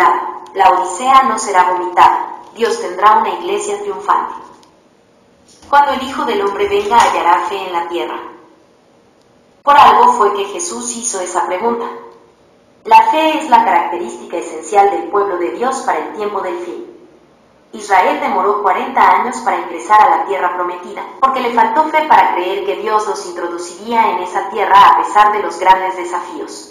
ciudad. La Odisea no será vomitada. Dios tendrá una iglesia triunfante. Cuando el Hijo del Hombre venga, hallará fe en la tierra. Por algo fue que Jesús hizo esa pregunta. La fe es la característica esencial del pueblo de Dios para el tiempo del fin. Israel demoró 40 años para ingresar a la tierra prometida, porque le faltó fe para creer que Dios los introduciría en esa tierra a pesar de los grandes desafíos.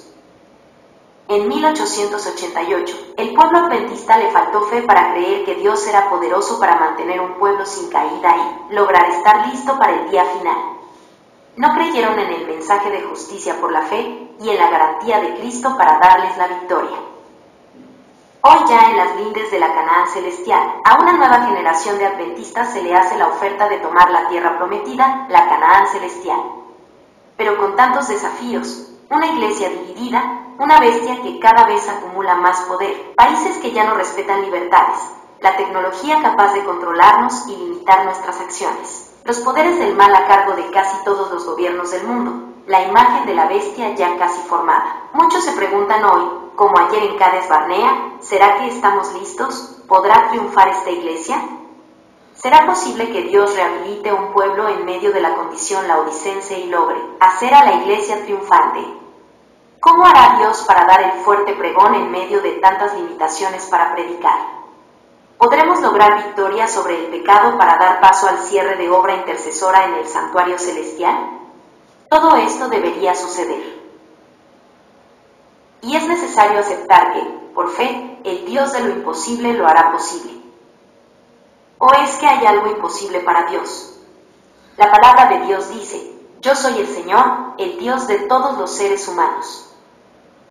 En 1888, el pueblo adventista le faltó fe para creer que Dios era poderoso para mantener un pueblo sin caída y lograr estar listo para el día final. No creyeron en el mensaje de justicia por la fe y en la garantía de Cristo para darles la victoria. Hoy ya en las lindes de la Canaán celestial, a una nueva generación de adventistas se le hace la oferta de tomar la tierra prometida, la Canaán celestial. Pero con tantos desafíos, una iglesia dividida, una bestia que cada vez acumula más poder, países que ya no respetan libertades, la tecnología capaz de controlarnos y limitar nuestras acciones, los poderes del mal a cargo de casi todos los gobiernos del mundo, la imagen de la bestia ya casi formada. Muchos se preguntan hoy, como ayer en Cades Barnea, ¿será que estamos listos? ¿Podrá triunfar esta iglesia? ¿Será posible que Dios rehabilite un pueblo en medio de la condición laodicense y logre hacer a la iglesia triunfante? ¿Cómo hará Dios para dar el fuerte pregón en medio de tantas limitaciones para predicar? ¿Podremos lograr victoria sobre el pecado para dar paso al cierre de obra intercesora en el santuario celestial? Todo esto debería suceder. Y es necesario aceptar que, por fe, el Dios de lo imposible lo hará posible. ¿O es que hay algo imposible para Dios? La palabra de Dios dice, yo soy el Señor, el Dios de todos los seres humanos.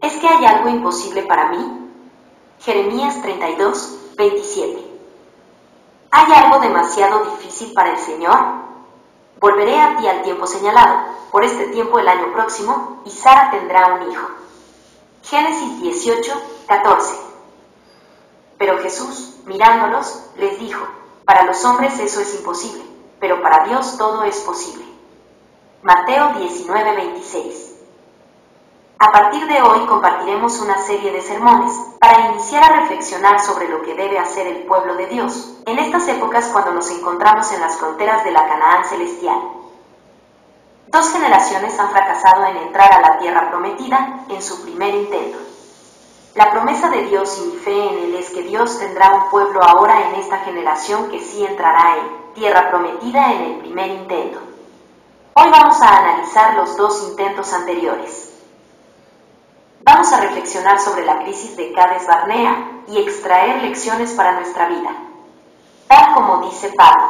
¿Es que hay algo imposible para mí? Jeremías 32, 27. ¿Hay algo demasiado difícil para el Señor? Volveré a ti al tiempo señalado, por este tiempo el año próximo, y Sara tendrá un hijo. Génesis 18, 14. Pero Jesús, mirándolos, les dijo, para los hombres eso es imposible, pero para Dios todo es posible. Mateo 19, 26. A partir de hoy compartiremos una serie de sermones para iniciar a reflexionar sobre lo que debe hacer el pueblo de Dios en estas épocas cuando nos encontramos en las fronteras de la Canaán celestial. 2 generaciones han fracasado en entrar a la tierra prometida en su primer intento. La promesa de Dios y mi fe en Él es que Dios tendrá un pueblo ahora en esta generación que sí entrará en tierra prometida en el primer intento. Hoy vamos a analizar los 2 intentos anteriores. Vamos a reflexionar sobre la crisis de Cades Barnea y extraer lecciones para nuestra vida. Tal como dice Pablo,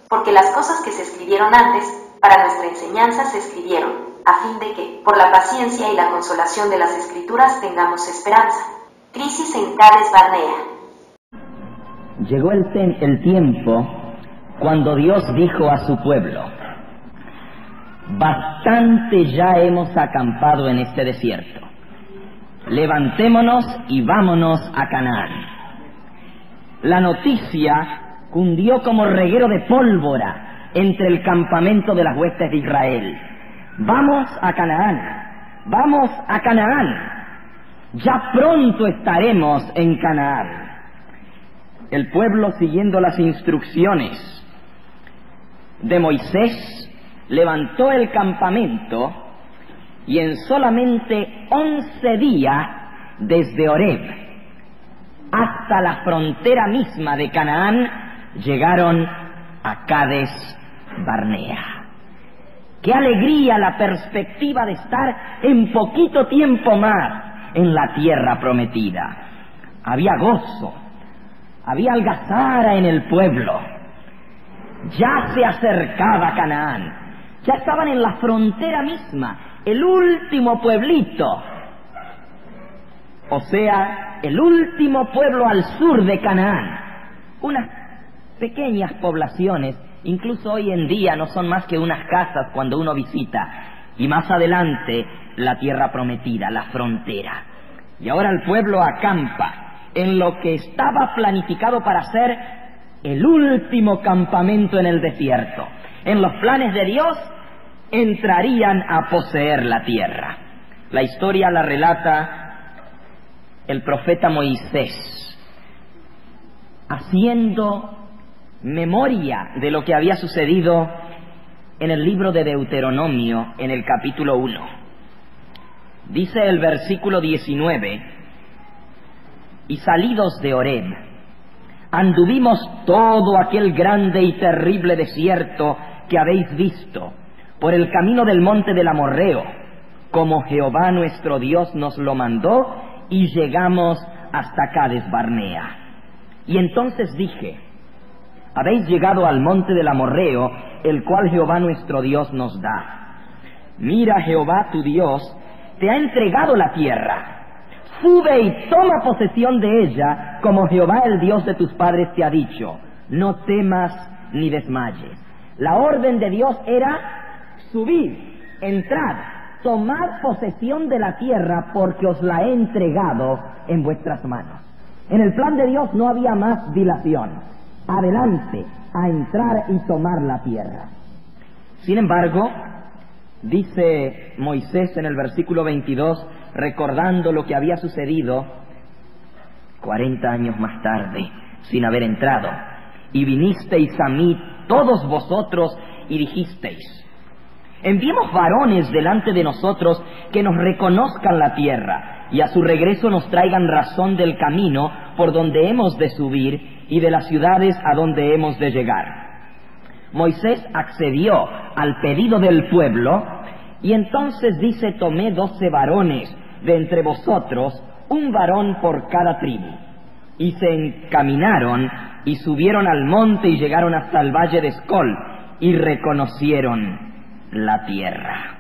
porque las cosas que se escribieron antes, para nuestra enseñanza se escribieron, a fin de que, por la paciencia y la consolación de las Escrituras, tengamos esperanza. Crisis en Cades Barnea. Llegó el tiempo cuando Dios dijo a su pueblo, bastante ya hemos acampado en este desierto. Levantémonos y vámonos a Canaán. La noticia cundió como reguero de pólvora entre el campamento de las huestes de Israel. Vamos a Canaán, vamos a Canaán. Ya pronto estaremos en Canaán. El pueblo, siguiendo las instrucciones de Moisés, levantó el campamento y en solamente 11 días desde Horeb hasta la frontera misma de Canaán llegaron a Cades Barnea. ¡Qué alegría la perspectiva de estar en poquito tiempo más en la tierra prometida! Había gozo, había algazara en el pueblo. Ya se acercaba Canaán, ya estaban en la frontera misma, el último pueblito, o sea, el último pueblo al sur de Canaán. Unas pequeñas poblaciones, incluso hoy en día no son más que unas casas cuando uno visita, y más adelante la tierra prometida, la frontera. Y ahora el pueblo acampa en lo que estaba planificado para ser el último campamento en el desierto. En los planes de Dios entrarían a poseer la tierra. La historia la relata el profeta Moisés, haciendo memoria de lo que había sucedido en el libro de Deuteronomio, en el capítulo 1. Dice el versículo 19: y salidos de Horeb, anduvimos todo aquel grande y terrible desierto que habéis visto, por el camino del monte del Amorreo, como Jehová nuestro Dios nos lo mandó, y llegamos hasta Cades Barnea. Y entonces dije: habéis llegado al monte del Amorreo, el cual Jehová nuestro Dios nos da. Mira, Jehová tu Dios te ha entregado la tierra. Sube y toma posesión de ella, como Jehová el Dios de tus padres te ha dicho. No temas ni desmayes. La orden de Dios era: subid, entrad, tomad posesión de la tierra, porque os la he entregado en vuestras manos. En el plan de Dios no había más dilación. Adelante, a entrar y tomar la tierra. Sin embargo, dice Moisés en el versículo 22, recordando lo que había sucedido 40 años más tarde, sin haber entrado: y vinisteis a mí todos vosotros y dijisteis: enviemos varones delante de nosotros que nos reconozcan la tierra, y a su regreso nos traigan razón del camino por donde hemos de subir y de las ciudades a donde hemos de llegar. Moisés accedió al pedido del pueblo, y entonces dice: tomé 12 varones de entre vosotros, un varón por cada tribu. Y se encaminaron y subieron al monte y llegaron hasta el valle de Escol y reconocieron la tierra.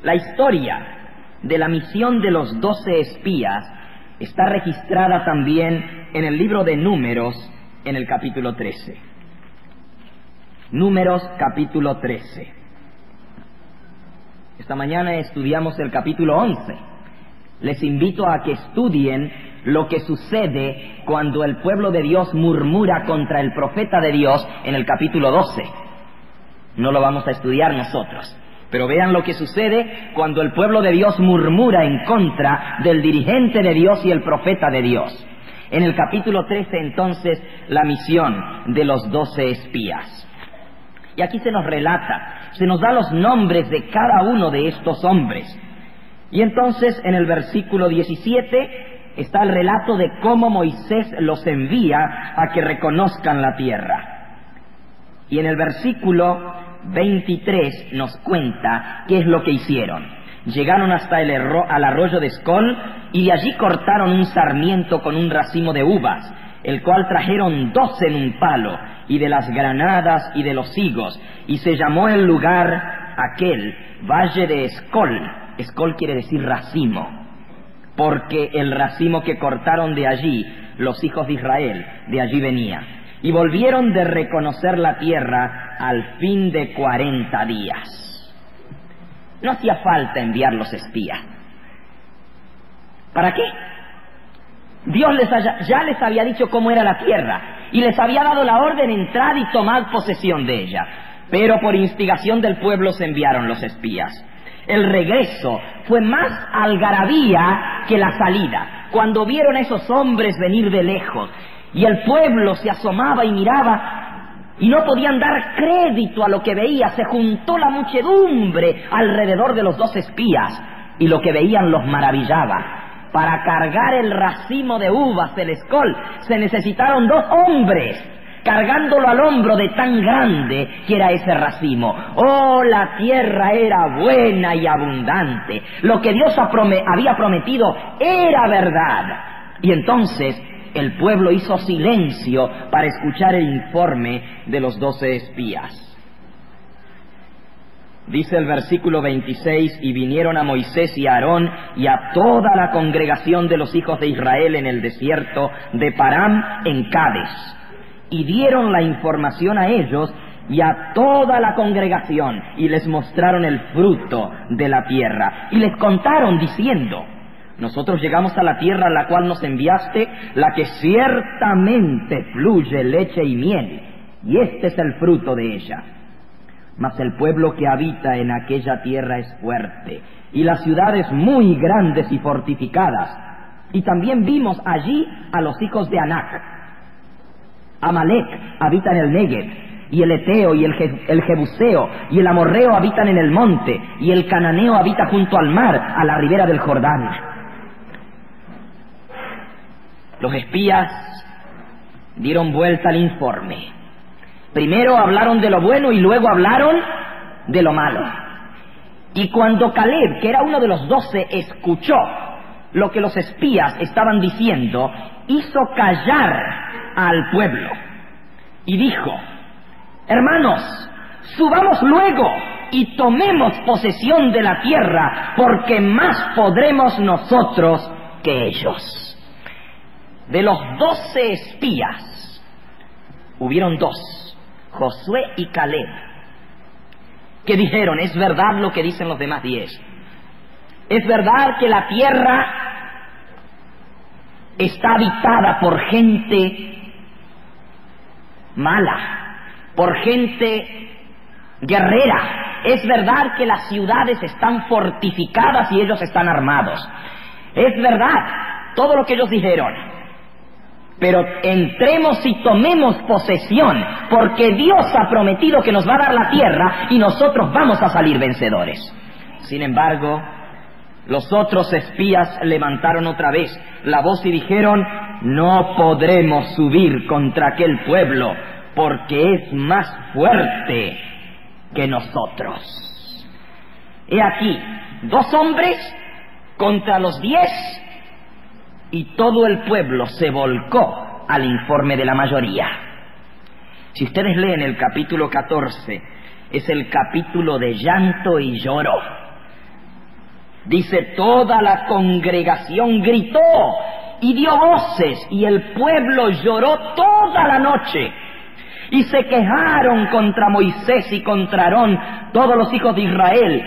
La historia de la misión de los 12 espías está registrada también en el libro de Números, en el capítulo 13. Números capítulo 13. Esta mañana estudiamos el capítulo 11. Les invito a que estudien lo que sucede cuando el pueblo de Dios murmura contra el profeta de Dios en el capítulo 12. No lo vamos a estudiar nosotros, pero vean lo que sucede cuando el pueblo de Dios murmura en contra del dirigente de Dios y el profeta de Dios. En el capítulo 13, entonces, la misión de los 12 espías. Y aquí se nos relata, se nos da los nombres de cada uno de estos hombres. Y entonces, en el versículo 17, está el relato de cómo Moisés los envía a que reconozcan la tierra. Y en el versículo 23 nos cuenta qué es lo que hicieron. Llegaron hasta al arroyo de Escol, y de allí cortaron un sarmiento con un racimo de uvas, el cual trajeron 12 en un palo, y de las granadas y de los higos, y se llamó el lugar aquel Valle de Escol. Escol quiere decir racimo, porque el racimo que cortaron de allí los hijos de Israel, de allí venía. Y volvieron de reconocer la tierra al fin de 40 días. No hacía falta enviar los espías. ¿Para qué? Dios ya les había dicho cómo era la tierra, y les había dado la orden: entrar y tomar posesión de ella. Pero por instigación del pueblo se enviaron los espías. El regreso fue más algarabía que la salida. Cuando vieron a esos hombres venir de lejos, y el pueblo se asomaba y miraba, y no podían dar crédito a lo que veía, se juntó la muchedumbre alrededor de los 12 espías, y lo que veían los maravillaba. Para cargar el racimo de uvas del Escol se necesitaron 2 hombres, cargándolo al hombro de tan grande que era ese racimo. ¡Oh, la tierra era buena y abundante! Lo que Dios había prometido era verdad. Y entonces el pueblo hizo silencio para escuchar el informe de los 12 espías. Dice el versículo 26: y vinieron a Moisés y a Aarón y a toda la congregación de los hijos de Israel en el desierto de Param en Cades, y dieron la información a ellos y a toda la congregación, y les mostraron el fruto de la tierra, y les contaron diciendo: nosotros llegamos a la tierra a la cual nos enviaste, la que ciertamente fluye leche y miel, y este es el fruto de ella. Mas el pueblo que habita en aquella tierra es fuerte, y las ciudades muy grandes y fortificadas. Y también vimos allí a los hijos de Anac. Amalek habita en el Negev, y el Eteo y el Jebuseo y el Amorreo habitan en el monte, y el Cananeo habita junto al mar, a la ribera del Jordán. Los espías dieron vuelta al informe. Primero hablaron de lo bueno y luego hablaron de lo malo. Y cuando Caleb, que era uno de los 12, escuchó lo que los espías estaban diciendo, hizo callar al pueblo y dijo: hermanos, subamos luego y tomemos posesión de la tierra, porque más podremos nosotros que ellos. De los 12 espías, hubieron 2, Josué y Caleb, que dijeron: es verdad lo que dicen los demás 10. Es verdad que la tierra está habitada por gente mala, por gente guerrera. Es verdad que las ciudades están fortificadas y ellos están armados. Es verdad todo lo que ellos dijeron. Pero entremos y tomemos posesión, porque Dios ha prometido que nos va a dar la tierra y nosotros vamos a salir vencedores. Sin embargo, los otros espías levantaron otra vez la voz y dijeron: no podremos subir contra aquel pueblo, porque es más fuerte que nosotros. He aquí, 2 hombres contra los 10, y todo el pueblo se volcó al informe de la mayoría. Si ustedes leen el capítulo 14, es el capítulo de llanto y lloro. Dice: toda la congregación gritó y dio voces, y el pueblo lloró toda la noche. Y se quejaron contra Moisés y contra Aarón todos los hijos de Israel.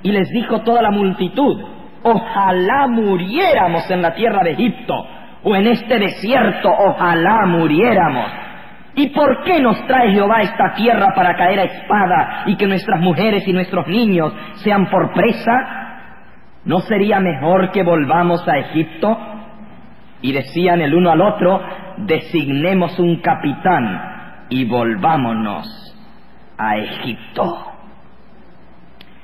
Y les dijo toda la multitud: ojalá muriéramos en la tierra de Egipto, o en este desierto, ojalá muriéramos. ¿Y por qué nos trae Jehová esta tierra para caer a espada, y que nuestras mujeres y nuestros niños sean por presa? ¿No sería mejor que volvamos a Egipto? Y decían el uno al otro: designemos un capitán y volvámonos a Egipto.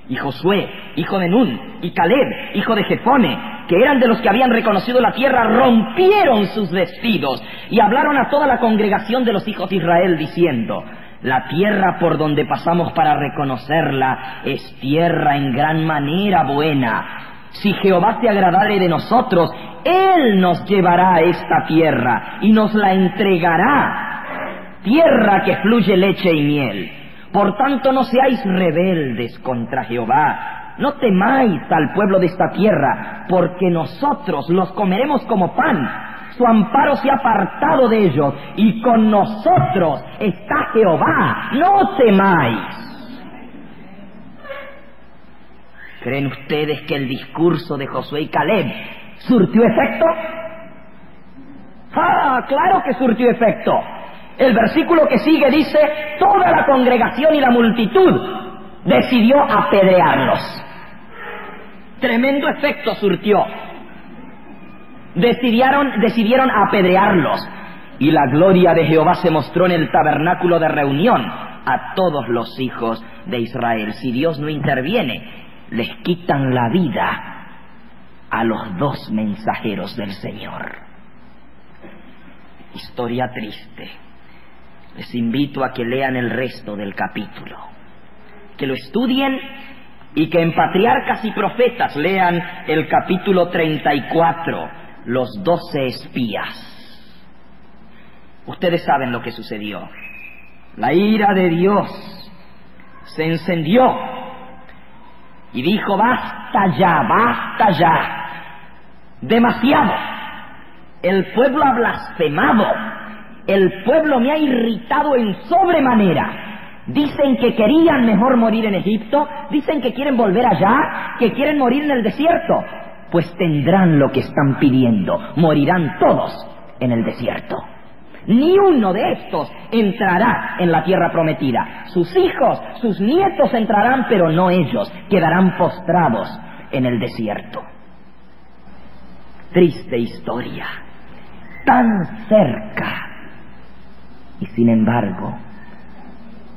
Y Josué, hijo de Nun, y Caleb, hijo de Jefone, que eran de los que habían reconocido la tierra, rompieron sus vestidos y hablaron a toda la congregación de los hijos de Israel, diciendo: la tierra por donde pasamos para reconocerla es tierra en gran manera buena. Si Jehová se agradare de nosotros, Él nos llevará a esta tierra y nos la entregará, tierra que fluye leche y miel. Por tanto, no seáis rebeldes contra Jehová, no temáis al pueblo de esta tierra, porque nosotros los comeremos como pan. Su amparo se ha apartado de ellos, y con nosotros está Jehová, no temáis. ¿Creen ustedes que el discurso de Josué y Caleb surtió efecto? ¡Ah, claro que surtió efecto! El versículo que sigue dice: toda la congregación y la multitud decidió apedrearlos. Tremendo efecto surtió. Decidieron apedrearlos. Y la gloria de Jehová se mostró en el tabernáculo de reunión a todos los hijos de Israel. Si Dios no interviene, les quitan la vida a los 2 mensajeros del Señor. Historia triste. Les invito a que lean el resto del capítulo, que lo estudien, y que en Patriarcas y Profetas lean el capítulo 34, los 12 espías. Ustedes saben lo que sucedió. La ira de Dios se encendió y dijo: basta ya, demasiado. El pueblo ha blasfemado. El pueblo me ha irritado en sobremanera. Dicen que querían mejor morir en Egipto, dicen que quieren volver allá, que quieren morir en el desierto. Pues tendrán lo que están pidiendo, morirán todos en el desierto. Ni uno de estos entrará en la tierra prometida. Sus hijos, sus nietos entrarán, pero no ellos, quedarán postrados en el desierto. triste historia, tan cerca y sin embargo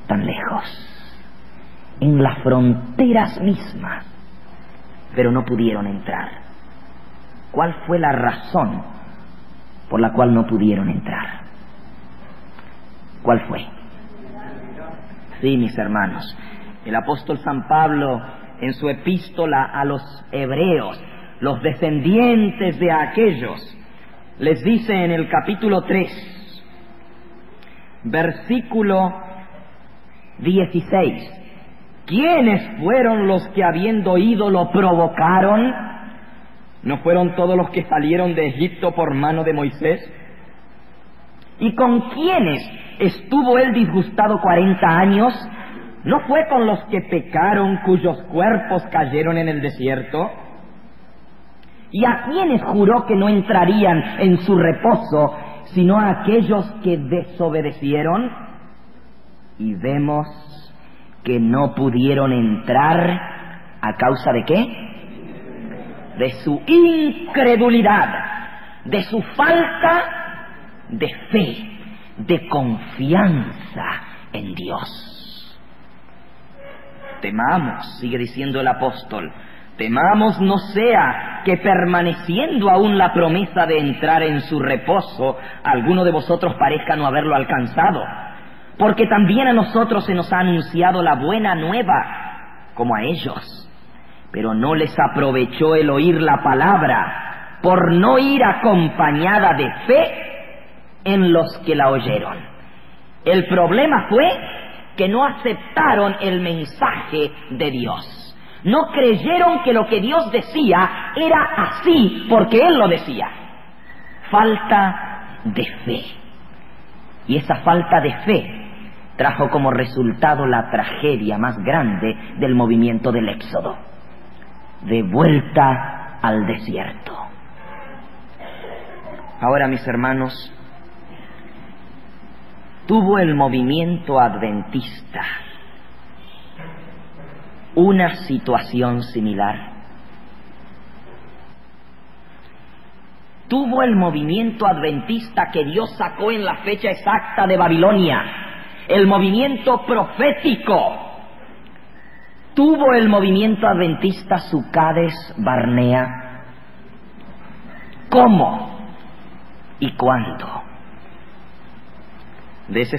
tan lejos, en las fronteras mismas, pero no pudieron entrar. ¿Cuál fue la razón por la cual no pudieron entrar? ¿Cuál fue? Sí, mis hermanos, el apóstol San Pablo, en su epístola a los hebreos, los descendientes de aquellos, les dice en el capítulo 3, versículo 16, ¿quiénes fueron los que habiendo oído lo provocaron? ¿No fueron todos los que salieron de Egipto por mano de Moisés? ¿Y con quiénes estuvo él disgustado 40 años? ¿No fue con los que pecaron, cuyos cuerpos cayeron en el desierto? ¿Y a quiénes juró que no entrarían en su reposo, sino a aquellos que desobedecieron? Y vemos que no pudieron entrar, ¿a causa de qué? De su incredulidad, de su falta de fe, de confianza en Dios. Temamos, sigue diciendo el apóstol, temamos no sea que permaneciendo aún la promesa de entrar en su reposo, alguno de vosotros parezca no haberlo alcanzado. Porque también a nosotros se nos ha anunciado la buena nueva, como a ellos. Pero no les aprovechó el oír la palabra, por no ir acompañada de fe en los que la oyeron. El problema fue que no aceptaron el mensaje de Dios. No creyeron que lo que Dios decía era así porque Él lo decía. Falta de fe. Y esa falta de fe trajo como resultado la tragedia más grande del movimiento del Éxodo. De vuelta al desierto. Ahora, mis hermanos, tuvo el movimiento adventista una situación similar. Tuvo el movimiento adventista que Dios sacó en la fecha exacta de Babilonia, el movimiento profético. Tuvo el movimiento adventista su Cades Barnea. ¿Cómo y cuándo? De ese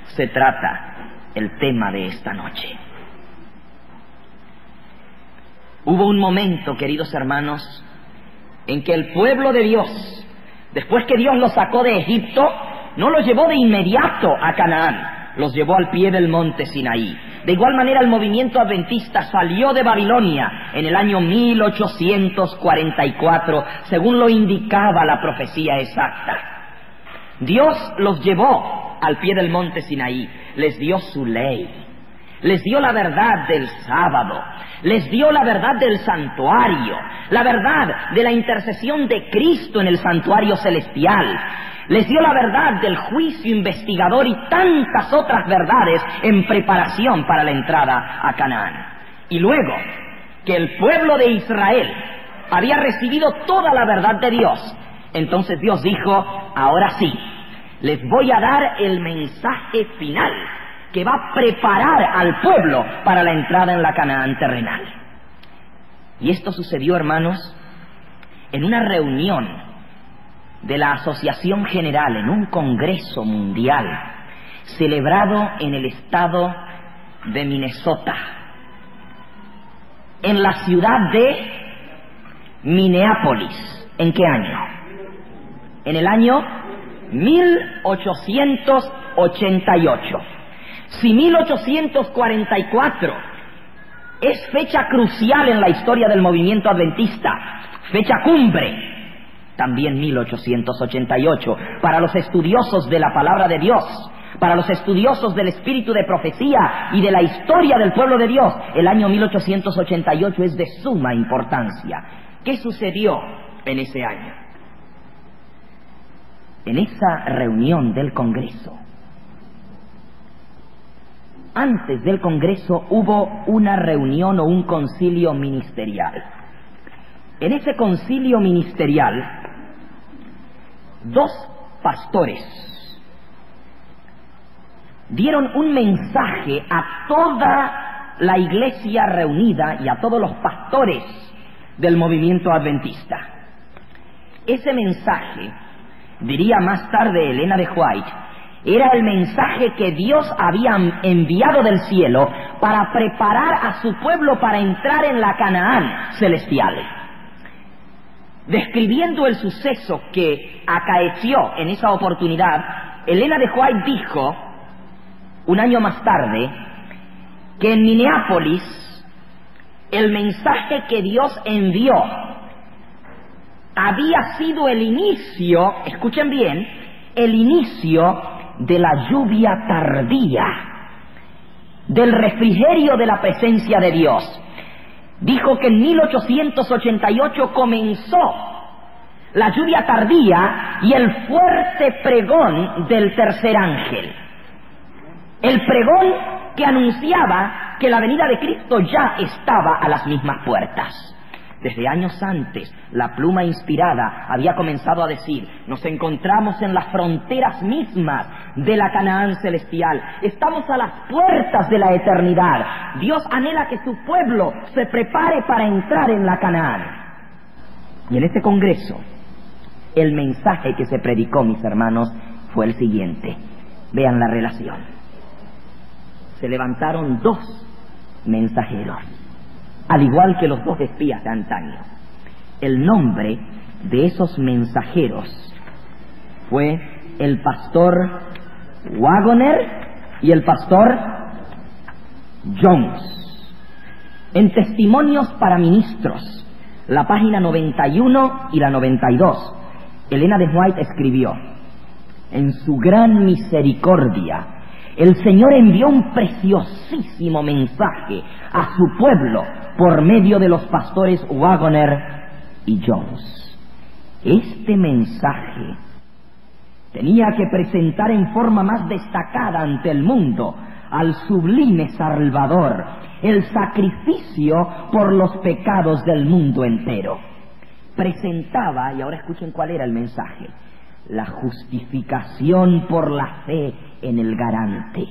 se trata el tema de esta noche. Hubo un momento, queridos hermanos, en que el pueblo de Dios, después que Dios los sacó de Egipto, no los llevó de inmediato a Canaán, los llevó al pie del monte Sinaí. De igual manera, el movimiento adventista salió de Babilonia en el año 1844, según lo indicaba la profecía exacta. Dios los llevó al pie del monte Sinaí, les dio su ley, les dio la verdad del sábado, les dio la verdad del santuario, la verdad de la intercesión de Cristo en el santuario celestial, les dio la verdad del juicio investigador y tantas otras verdades en preparación para la entrada a Canaán. Y luego que el pueblo de Israel había recibido toda la verdad de Dios, entonces Dios dijo, ahora sí, les voy a dar el mensaje final que va a preparar al pueblo para la entrada en la Canaán terrenal. Y esto sucedió, hermanos, en una reunión de la Asociación General, en un congreso mundial celebrado en el estado de Minnesota, en la ciudad de Minneapolis. ¿En qué año? En el año 1888. Si 1844 es fecha crucial en la historia del movimiento adventista, fecha cumbre, también 1888, para los estudiosos de la palabra de Dios, para los estudiosos del espíritu de profecía y de la historia del pueblo de Dios, el año 1888 es de suma importancia. ¿Qué sucedió en ese año? En esa reunión del Congreso, antes del Congreso hubo una reunión o un concilio ministerial. En ese concilio ministerial 2 pastores dieron un mensaje a toda la iglesia reunida y a todos los pastores del movimiento adventista. Ese mensaje, diría más tarde Elena de White, era el mensaje que Dios había enviado del cielo para preparar a su pueblo para entrar en la Canaán celestial. Describiendo el suceso que acaeció en esa oportunidad, Elena de White dijo, un año más tarde, que en Minneapolis el mensaje que Dios envió había sido el inicio, escuchen bien, el inicio de la lluvia tardía, del refrigerio de la presencia de Dios. Dijo que en 1888 comenzó la lluvia tardía y el fuerte pregón del tercer ángel. El pregón que anunciaba que la venida de Cristo ya estaba a las mismas puertas. Desde años antes, la pluma inspirada había comenzado a decir, nos encontramos en las fronteras mismas de la Canaán celestial, estamos a las puertas de la eternidad. Dios anhela que su pueblo se prepare para entrar en la Canaán. Y en este congreso, el mensaje que se predicó, mis hermanos, fue el siguiente. Vean la relación. Se levantaron 2 mensajeros, al igual que los 2 espías de antaño. El nombre de esos mensajeros fue el pastor Wagoner y el pastor Jones. En Testimonios para Ministros, la página 91 y la 92, Elena de White escribió, en su gran misericordia, el Señor envió un preciosísimo mensaje a su pueblo por medio de los pastores Wagoner y Jones. Este mensaje tenía que presentar en forma más destacada ante el mundo al sublime Salvador, el sacrificio por los pecados del mundo entero. Presentaba, y ahora escuchen cuál era el mensaje, la justificación por la fe en el garante.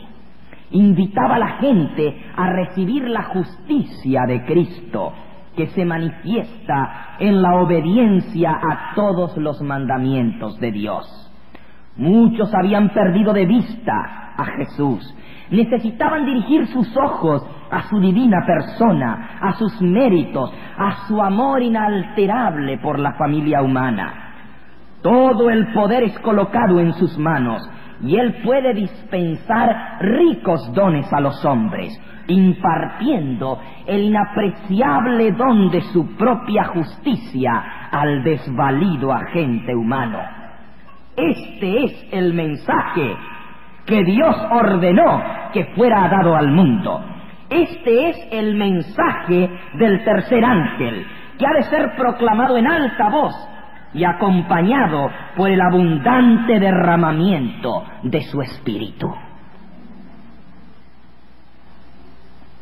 Invitaba a la gente a recibir la justicia de Cristo, que se manifiesta en la obediencia a todos los mandamientos de Dios. Muchos habían perdido de vista a Jesús. Necesitaban dirigir sus ojos a su divina persona, a sus méritos, a su amor inalterable por la familia humana. Todo el poder es colocado en sus manos y Él puede dispensar ricos dones a los hombres, impartiendo el inapreciable don de su propia justicia al desvalido agente humano. Este es el mensaje que Dios ordenó que fuera dado al mundo. Este es el mensaje del tercer ángel, que ha de ser proclamado en alta voz y acompañado por el abundante derramamiento de su espíritu.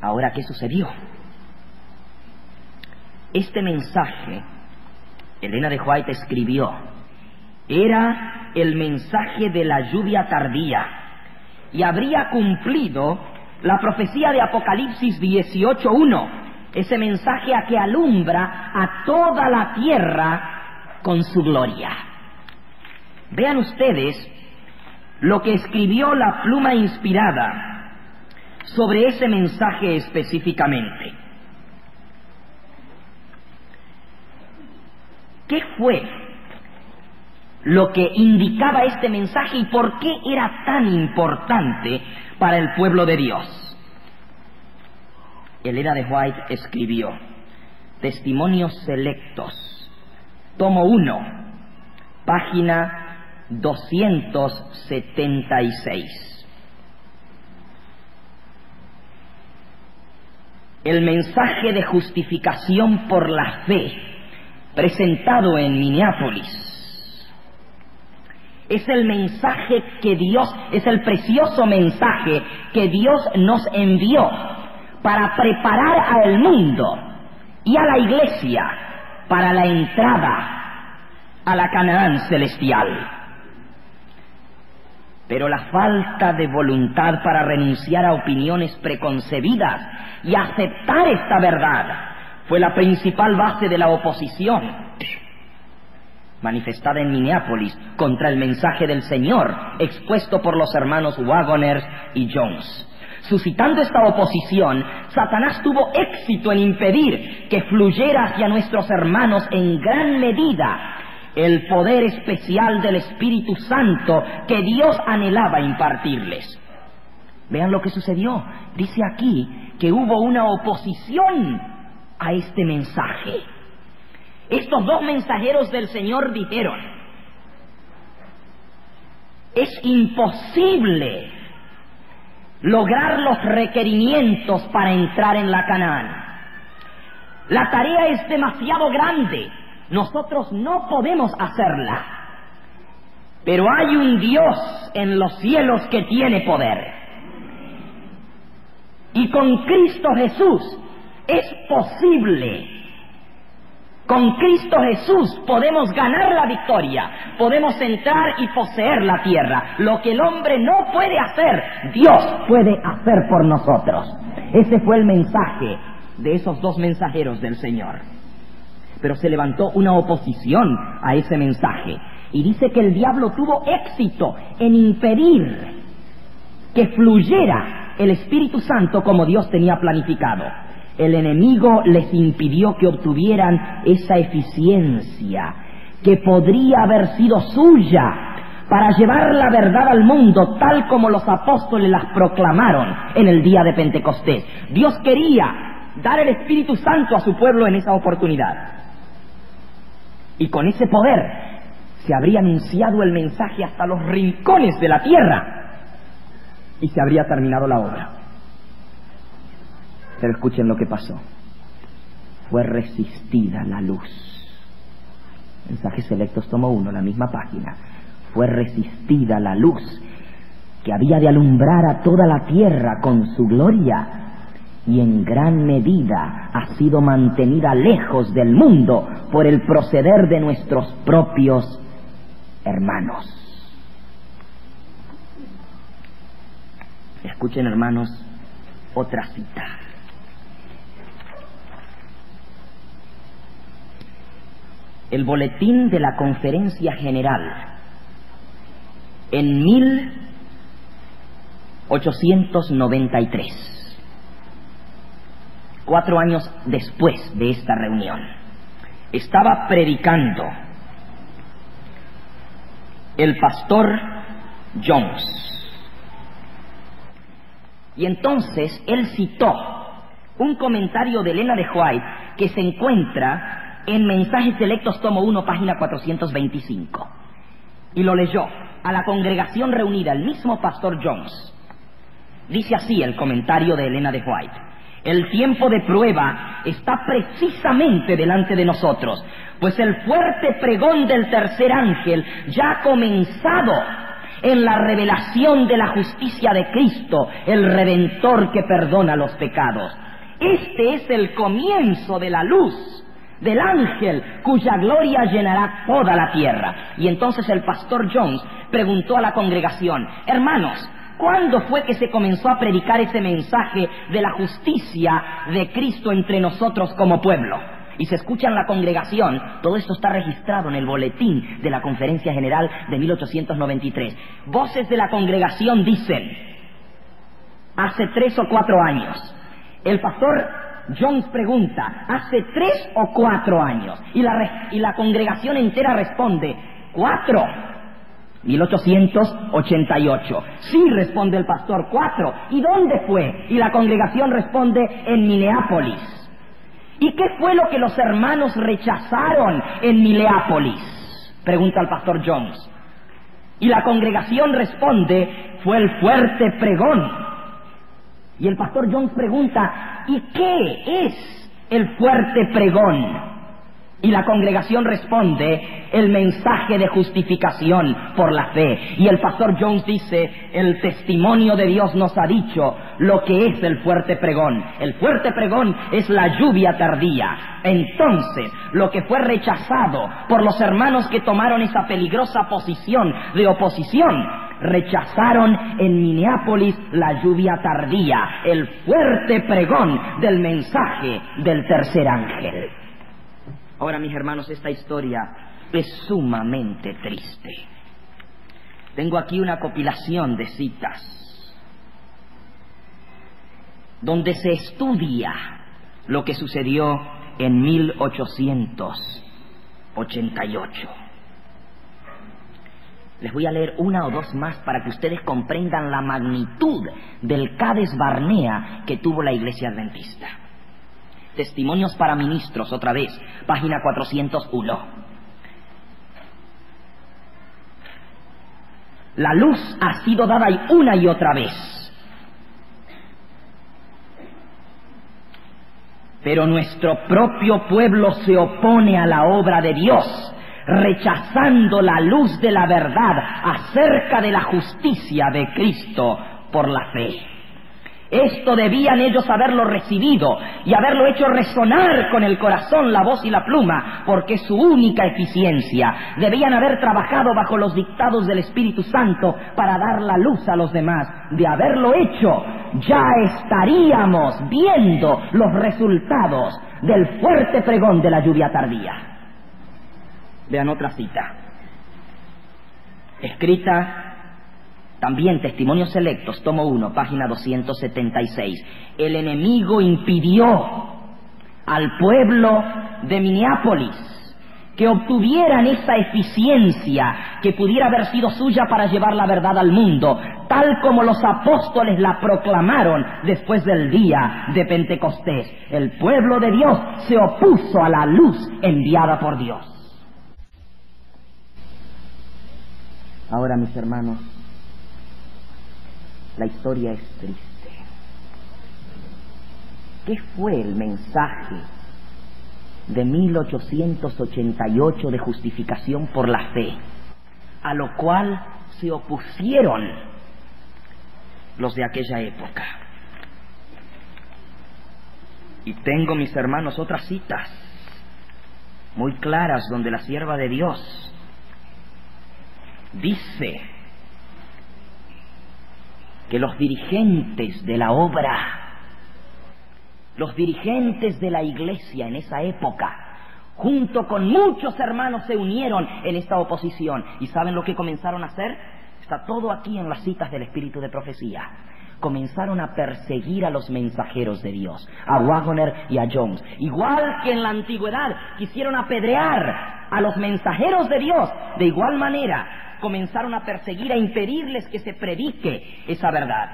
Ahora, ¿qué sucedió? Este mensaje, Elena de White escribió, era el mensaje de la lluvia tardía y habría cumplido la profecía de Apocalipsis 18:1, ese mensaje a que alumbra a toda la tierra con su gloria. Vean ustedes lo que escribió la pluma inspirada sobre ese mensaje específicamente. ¿Qué fue lo que indicaba este mensaje y por qué era tan importante para el pueblo de Dios? Elena de White escribió, Testimonios Selectos, tomo 1, página 276. El mensaje de justificación por la fe presentado en Minneapolis es el mensaje que Dios, es el precioso mensaje que Dios nos envió para preparar al mundo y a la iglesia para la entrada a la Canaán celestial. Pero la falta de voluntad para renunciar a opiniones preconcebidas y aceptar esta verdad fue la principal base de la oposición manifestada en Minneapolis contra el mensaje del Señor expuesto por los hermanos Wagoner y Jones. Suscitando esta oposición, Satanás tuvo éxito en impedir que fluyera hacia nuestros hermanos en gran medida el poder especial del Espíritu Santo que Dios anhelaba impartirles. Vean lo que sucedió. Dice aquí que hubo una oposición a este mensaje. Estos dos mensajeros del Señor dijeron: es imposible lograr los requerimientos para entrar en la Canaán. La tarea es demasiado grande. Nosotros no podemos hacerla. Pero hay un Dios en los cielos que tiene poder. Y con Cristo Jesús es posible. Con Cristo Jesús podemos ganar la victoria, podemos entrar y poseer la tierra. Lo que el hombre no puede hacer, Dios puede hacer por nosotros. Ese fue el mensaje de esos dos mensajeros del Señor. Pero se levantó una oposición a ese mensaje. Y dice que el diablo tuvo éxito en impedir que fluyera el Espíritu Santo como Dios tenía planificado. El enemigo les impidió que obtuvieran esa eficiencia que podría haber sido suya para llevar la verdad al mundo tal como los apóstoles las proclamaron en el día de Pentecostés. Dios quería dar el Espíritu Santo a su pueblo en esa oportunidad. Y con ese poder se habría anunciado el mensaje hasta los rincones de la tierra y se habría terminado la obra. Pero escuchen lo que pasó. Fue resistida la luz. Mensajes Selectos, tomo 1, la misma página. Fue resistida la luz que había de alumbrar a toda la tierra con su gloria, y en gran medida ha sido mantenida lejos del mundo por el proceder de nuestros propios hermanos. Escuchen, hermanos, otra cita. El boletín de la Conferencia General en 1893, 4 años después de esta reunión, estaba predicando el pastor Jones. Y entonces él citó un comentario de Elena de White que se encuentra en Mensajes Selectos, tomo 1, página 425. Y lo leyó a la congregación reunida, el mismo pastor Jones. Dice así el comentario de Elena de White: el tiempo de prueba está precisamente delante de nosotros, pues el fuerte pregón del tercer ángel ya ha comenzado en la revelación de la justicia de Cristo, el Redentor que perdona los pecados. Este es el comienzo de la luz del ángel cuya gloria llenará toda la tierra. Y entonces el pastor Jones preguntó a la congregación: hermanos, ¿cuándo fue que se comenzó a predicar ese mensaje de la justicia de Cristo entre nosotros como pueblo? Y se escucha en la congregación, todo esto está registrado en el boletín de la Conferencia General de 1893. Voces de la congregación dicen: hace 3 o 4 años. El pastor Jones pregunta: ¿hace 3 o 4 años? Y la congregación entera responde: 4. 1888. Sí, responde el pastor, 4. ¿Y dónde fue? Y la congregación responde: en Minneapolis. ¿Y qué fue lo que los hermanos rechazaron en Minneapolis?, pregunta el pastor Jones. Y la congregación responde: fue el fuerte pregón. Y el pastor Jones pregunta: ¿y qué es el fuerte pregón? Y la congregación responde: el mensaje de justificación por la fe. Y el pastor Jones dice: el testimonio de Dios nos ha dicho lo que es el fuerte pregón. El fuerte pregón es la lluvia tardía. Entonces, lo que fue rechazado por los hermanos que tomaron esa peligrosa posición de oposición rechazaron en Minneapolis la lluvia tardía, el fuerte pregón del mensaje del tercer ángel. Ahora, mis hermanos, esta historia es sumamente triste. Tengo aquí una compilación de citas donde se estudia lo que sucedió en 1888. Les voy a leer una o dos más para que ustedes comprendan la magnitud del Cades Barnea que tuvo la Iglesia Adventista. Testimonios para Ministros, otra vez, página 401. La luz ha sido dada una y otra vez, pero nuestro propio pueblo se opone a la obra de Dios, rechazando la luz de la verdad acerca de la justicia de Cristo por la fe. Esto debían ellos haberlo recibido y haberlo hecho resonar con el corazón, la voz y la pluma, porque es su única eficiencia. Debían haber trabajado bajo los dictados del Espíritu Santo para dar la luz a los demás. De haberlo hecho, ya estaríamos viendo los resultados del fuerte pregón de la lluvia tardía. Vean otra cita, escrita también, Testimonios Selectos, tomo 1, página 276. El enemigo impidió al pueblo de Minneapolis que obtuvieran esa eficiencia que pudiera haber sido suya para llevar la verdad al mundo, tal como los apóstoles la proclamaron después del día de Pentecostés. El pueblo de Dios se opuso a la luz enviada por Dios. Ahora, mis hermanos, la historia es triste. ¿Qué fue el mensaje de 1888 de justificación por la fe, a lo cual se opusieron los de aquella época? Y tengo, mis hermanos, otras citas muy claras donde la sierva de Dios dice que los dirigentes de la obra, los dirigentes de la iglesia en esa época, junto con muchos hermanos, se unieron en esta oposición. ¿Y saben lo que comenzaron a hacer? Está todo aquí en las citas del Espíritu de Profecía. Comenzaron a perseguir a los mensajeros de Dios, a Waggoner y a Jones. Igual que en la antigüedad quisieron apedrear a los mensajeros de Dios, de igual manera comenzaron a perseguir, a impedirles que se predique esa verdad.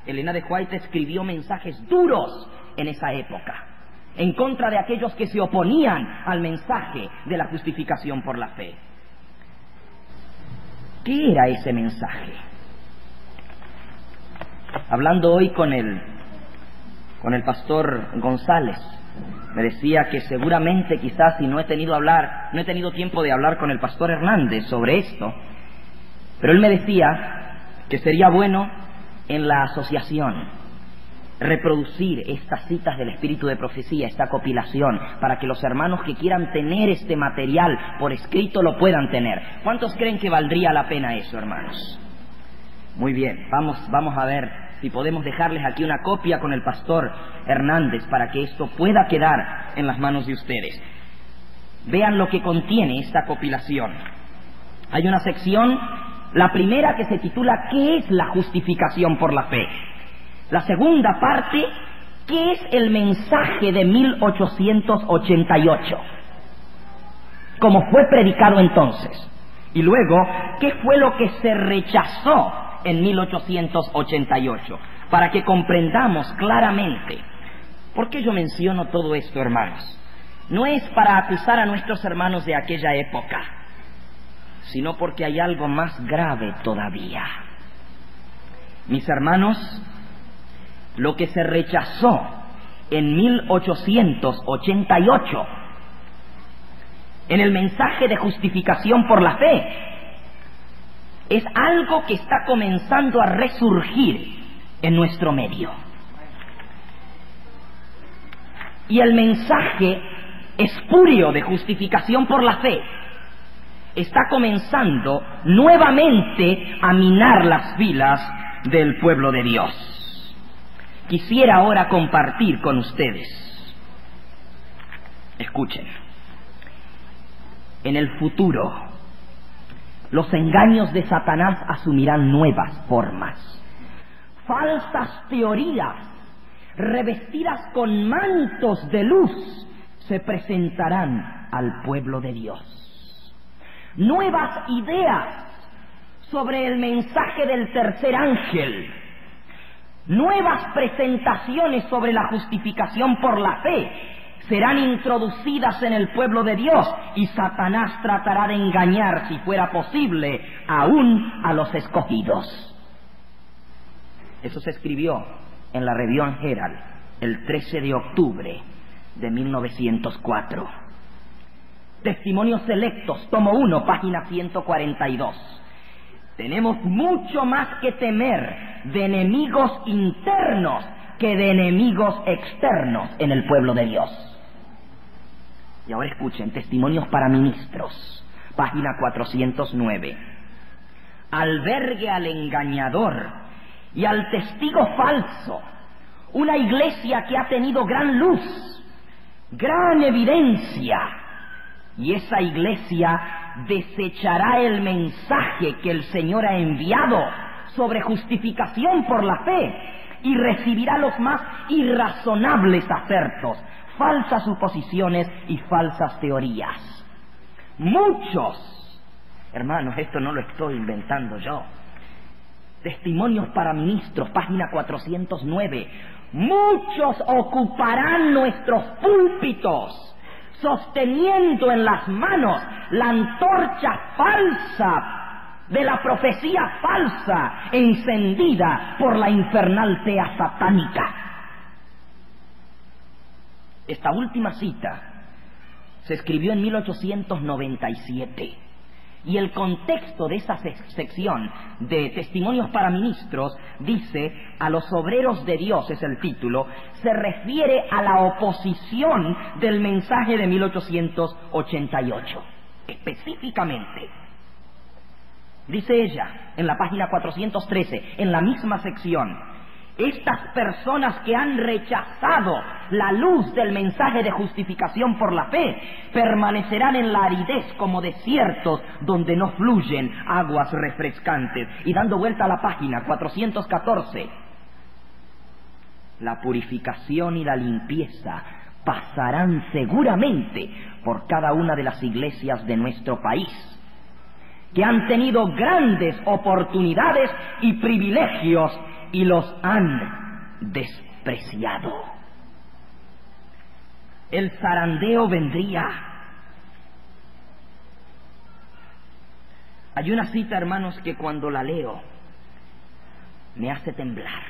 Elena de White escribió mensajes duros en esa época, en contra de aquellos que se oponían al mensaje de la justificación por la fe. ¿Qué era ese mensaje? Hablando hoy con el pastor González, me decía que seguramente, quizás, si no he tenido tiempo de hablar con el pastor Hernández sobre esto, pero él me decía que sería bueno en la asociación reproducir estas citas del Espíritu de Profecía, esta compilación, para que los hermanos que quieran tener este material por escrito lo puedan tener. ¿Cuántos creen que valdría la pena eso, hermanos? Muy bien, vamos a ver si podemos dejarles aquí una copia con el pastor Hernández para que esto pueda quedar en las manos de ustedes. Vean lo que contiene esta compilación. Hay una sección, la primera, que se titula ¿qué es la justificación por la fe? La segunda parte, ¿qué es el mensaje de 1888? ¿Cómo fue predicado entonces? Y luego, ¿qué fue lo que se rechazó en 1888? Para que comprendamos claramente. ¿Por qué yo menciono todo esto, hermanos? No es para acusar a nuestros hermanos de aquella época, sino porque hay algo más grave todavía. Mis hermanos, lo que se rechazó en 1888 en el mensaje de justificación por la fe es algo que está comenzando a resurgir en nuestro medio. Y el mensaje espurio de justificación por la fe está comenzando nuevamente a minar las filas del pueblo de Dios. Quisiera ahora compartir con ustedes. Escuchen. En el futuro, los engaños de Satanás asumirán nuevas formas. Falsas teorías, revestidas con mantos de luz, se presentarán al pueblo de Dios. Nuevas ideas sobre el mensaje del tercer ángel. Nuevas presentaciones sobre la justificación por la fe serán introducidas en el pueblo de Dios, y Satanás tratará de engañar, si fuera posible, aún a los escogidos. Eso se escribió en la Review and Herald el 13 de octubre de 1904. Testimonios selectos, tomo 1, página 142. Tenemos mucho más que temer de enemigos internos que de enemigos externos en el pueblo de Dios. Y ahora escuchen, Testimonios para Ministros, página 409. Albergue al engañador y al testigo falso, una iglesia que ha tenido gran luz, gran evidencia, y esa iglesia desechará el mensaje que el Señor ha enviado sobre justificación por la fe y recibirá los más irrazonables acertos, falsas suposiciones y falsas teorías. Muchos, hermanos, esto no lo estoy inventando yo. Testimonios para Ministros, página 409. Muchos ocuparán nuestros púlpitos sosteniendo en las manos la antorcha falsa de la profecía falsa encendida por la infernal tea satánica. Esta última cita se escribió en 1897 y el contexto de esa sección de Testimonios para Ministros dice: a los obreros de Dios, es el título, se refiere a la oposición del mensaje de 1888. Específicamente, dice ella en la página 413, en la misma sección: estas personas que han rechazado la luz del mensaje de justificación por la fe permanecerán en la aridez como desiertos donde no fluyen aguas refrescantes. Y dando vuelta a la página 414, la purificación y la limpieza pasarán seguramente por cada una de las iglesias de nuestro país, que han tenido grandes oportunidades y privilegios y los han despreciado. El zarandeo vendría. Hay una cita, hermanos, que cuando la leo me hace temblar.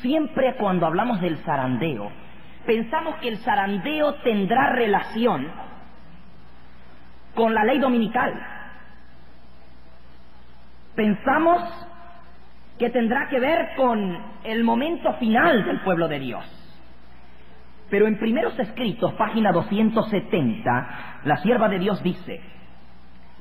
Siempre cuando hablamos del zarandeo, pensamos que el zarandeo tendrá relación con la ley dominical. Pensamos que tendrá que ver con el momento final del pueblo de Dios. Pero en Primeros Escritos, página 270, la sierva de Dios dice: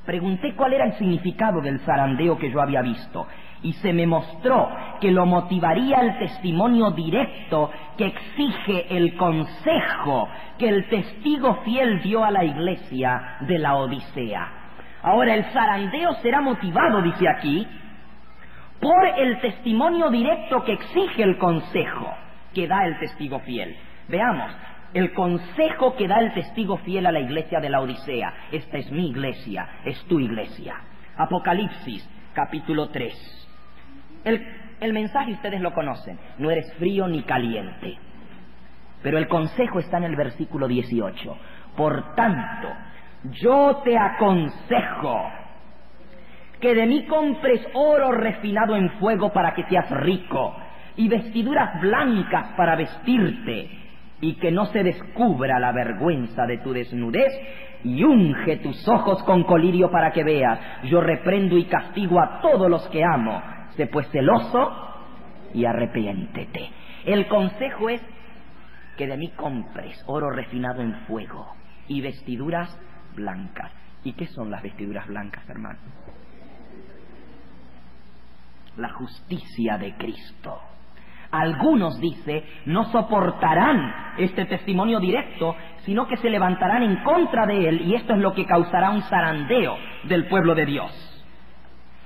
pregunté cuál era el significado del zarandeo que yo había visto, y se me mostró que lo motivaría el testimonio directo que exige el consejo que el testigo fiel dio a la iglesia de la Odisea. Ahora, el zarandeo será motivado, dice aquí, por el testimonio directo que exige el consejo que da el testigo fiel. Veamos, el consejo que da el testigo fiel a la iglesia de la Odisea. Esta es mi iglesia, es tu iglesia. Apocalipsis, capítulo 3. El mensaje ustedes lo conocen: no eres frío ni caliente. Pero el consejo está en el versículo 18. Por tanto, yo te aconsejo que de mí compres oro refinado en fuego para que seas rico, y vestiduras blancas para vestirte, y que no se descubra la vergüenza de tu desnudez, y unge tus ojos con colirio para que veas. Yo reprendo y castigo a todos los que amo. Sé pues celoso y arrepiéntete. El consejo es que de mí compres oro refinado en fuego y vestiduras blancas. ¿Y qué son las vestiduras blancas, hermano? La justicia de Cristo. Algunos, dice, no soportarán este testimonio directo, sino que se levantarán en contra de él, y esto es lo que causará un zarandeo del pueblo de Dios.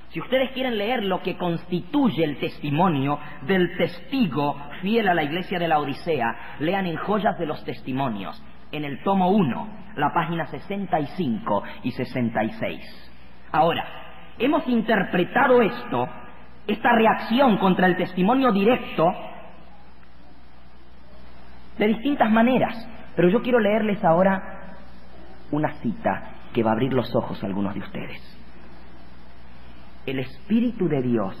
Si ustedes quieren leer lo que constituye el testimonio del testigo fiel a la iglesia de la Odisea, lean en Joyas de los Testimonios, en el tomo 1, la página 65 y 66. Ahora, hemos interpretado esta reacción contra el testimonio directo de distintas maneras, pero yo quiero leerles ahora una cita que va a abrir los ojos a algunos de ustedes. El Espíritu de Dios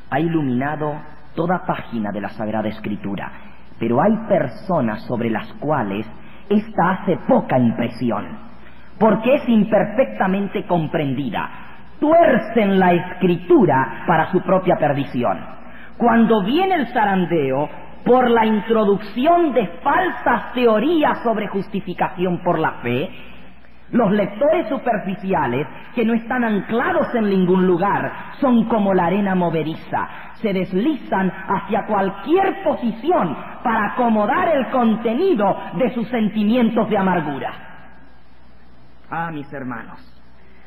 ha iluminado toda página de la Sagrada Escritura, pero hay personas sobre las cuales esta hace poca impresión, porque es imperfectamente comprendida. Tuercen la Escritura para su propia perdición. Cuando viene el zarandeo por la introducción de falsas teorías sobre justificación por la fe, los lectores superficiales, que no están anclados en ningún lugar, son como la arena movediza, se deslizan hacia cualquier posición para acomodar el contenido de sus sentimientos de amargura. Ah, mis hermanos,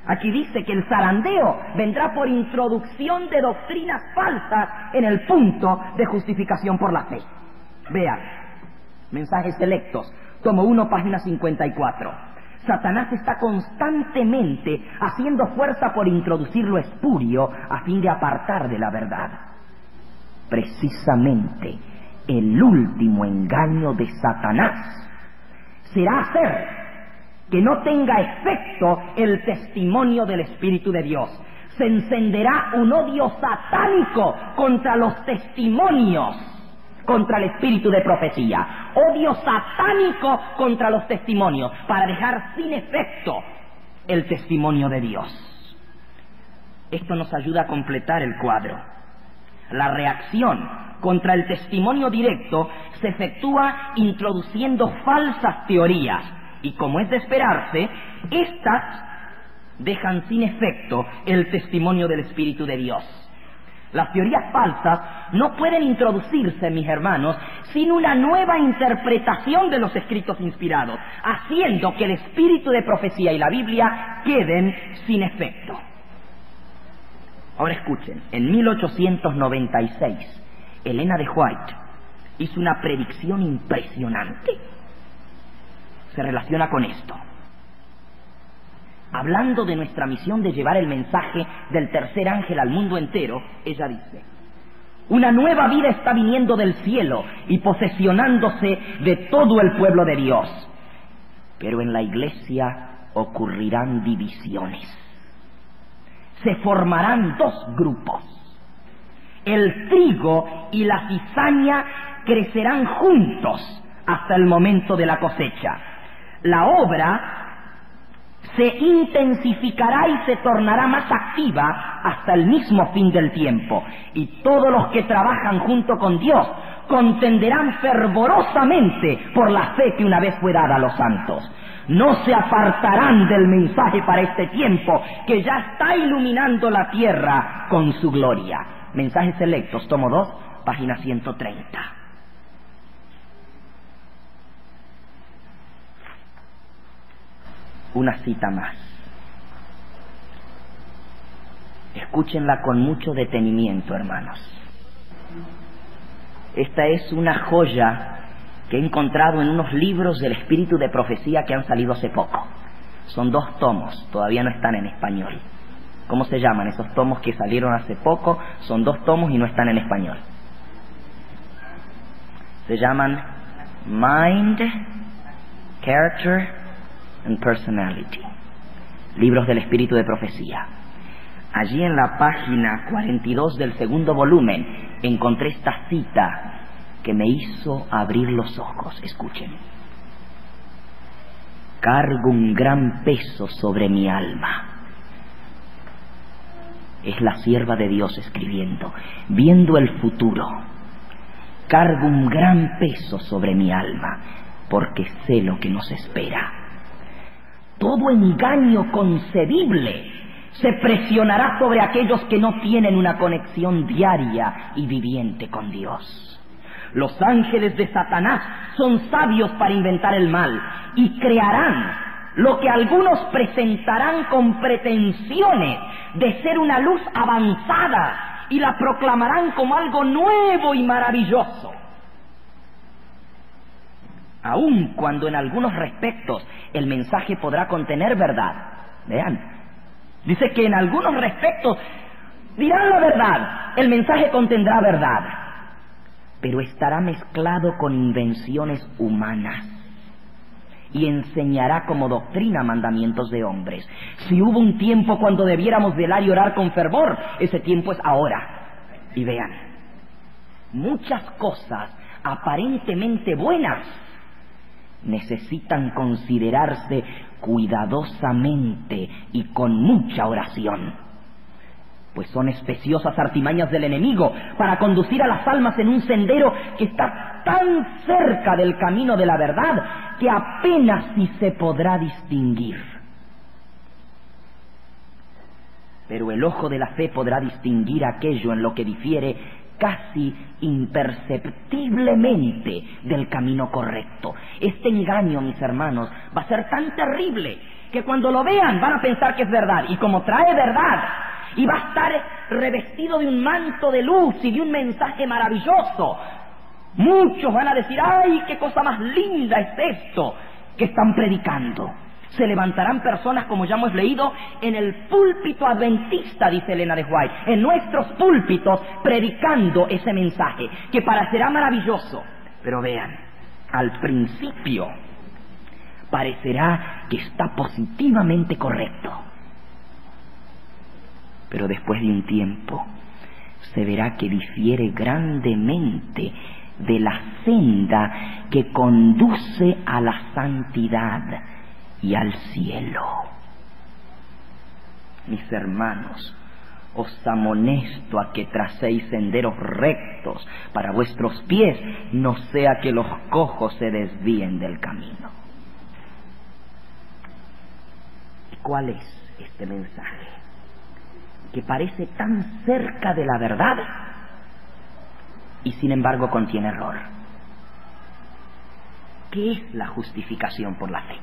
aquí dice que el zarandeo vendrá por introducción de doctrinas falsas en el punto de justificación por la fe. Vean, Mensajes Selectos, tomo 1, página 54. Satanás está constantemente haciendo fuerza por introducir lo espurio a fin de apartar de la verdad. Precisamente el último engaño de Satanás será hacer que no tenga efecto el testimonio del Espíritu de Dios. Se encenderá un odio satánico contra los testimonios, contra el espíritu de profecía. Odio satánico contra los testimonios, para dejar sin efecto el testimonio de Dios. Esto nos ayuda a completar el cuadro. La reacción contra el testimonio directo se efectúa introduciendo falsas teorías, y como es de esperarse, estas dejan sin efecto el testimonio del Espíritu de Dios. Las teorías falsas no pueden introducirse, mis hermanos, sin una nueva interpretación de los escritos inspirados, haciendo que el espíritu de profecía y la Biblia queden sin efecto. Ahora escuchen, en 1896, Elena de White hizo una predicción impresionante. Se relaciona con esto. Hablando de nuestra misión de llevar el mensaje del tercer ángel al mundo entero, ella dice: una nueva vida está viniendo del cielo y posesionándose de todo el pueblo de Dios. Pero en la iglesia ocurrirán divisiones. Se formarán dos grupos. El trigo y la cizaña crecerán juntos hasta el momento de la cosecha. La obra se intensificará y se tornará más activa hasta el mismo fin del tiempo, y todos los que trabajan junto con Dios contenderán fervorosamente por la fe que una vez fue dada a los santos. No se apartarán del mensaje para este tiempo, que ya está iluminando la tierra con su gloria. Mensajes Selectos, tomo 2, página 130. Una cita más. Escúchenla con mucho detenimiento, hermanos. Esta es una joya que he encontrado en unos libros del espíritu de profecía que han salido hace poco. Son 2 tomos, todavía no están en español. ¿Cómo se llaman esos tomos que salieron hace poco? Son 2 tomos y no están en español. Se llaman Mind, Character and Personality, libros del espíritu de profecía. Allí en la página 42 del segundo volumen encontré esta cita que me hizo abrir los ojos. Escuchen: cargo un gran peso sobre mi alma. Es la sierva de Dios escribiendo, viendo el futuro. Cargo un gran peso sobre mi alma. porque sé lo que nos espera. Todo engaño concebible se presionará sobre aquellos que no tienen una conexión diaria y viviente con Dios. Los ángeles de Satanás son sabios para inventar el mal y crearán lo que algunos presentarán con pretensiones de ser una luz avanzada y la proclamarán como algo nuevo y maravilloso. Aun cuando en algunos respectos el mensaje podrá contener verdad. Vean, dice que en algunos respectos dirán la verdad, el mensaje contendrá verdad, pero estará mezclado con invenciones humanas y enseñará como doctrina mandamientos de hombres. Si hubo un tiempo cuando debiéramos velar y orar con fervor, ese tiempo es ahora. Y vean, muchas cosas aparentemente buenas necesitan considerarse cuidadosamente y con mucha oración, pues son especiosas artimañas del enemigo para conducir a las almas en un sendero que está tan cerca del camino de la verdad que apenas si se podrá distinguir. Pero el ojo de la fe podrá distinguir aquello en lo que difiere casi imperceptiblemente del camino correcto. Este engaño, mis hermanos, va a ser tan terrible que cuando lo vean van a pensar que es verdad, y como trae verdad y va a estar revestido de un manto de luz y de un mensaje maravilloso, muchos van a decir: ¡ay, qué cosa más linda es esto que están predicando! Se levantarán personas, como ya hemos leído, en el púlpito adventista, dice Elena de White, en nuestros púlpitos, predicando ese mensaje, que parecerá maravilloso. Pero vean, al principio parecerá que está positivamente correcto, pero después de un tiempo se verá que difiere grandemente de la senda que conduce a la santidad y al cielo. Mis hermanos, os amonesto a que tracéis senderos rectos para vuestros pies, no sea que los cojos se desvíen del camino. ¿Cuál es este mensaje que parece tan cerca de la verdad y sin embargo contiene error? ¿Qué es la justificación por la fe?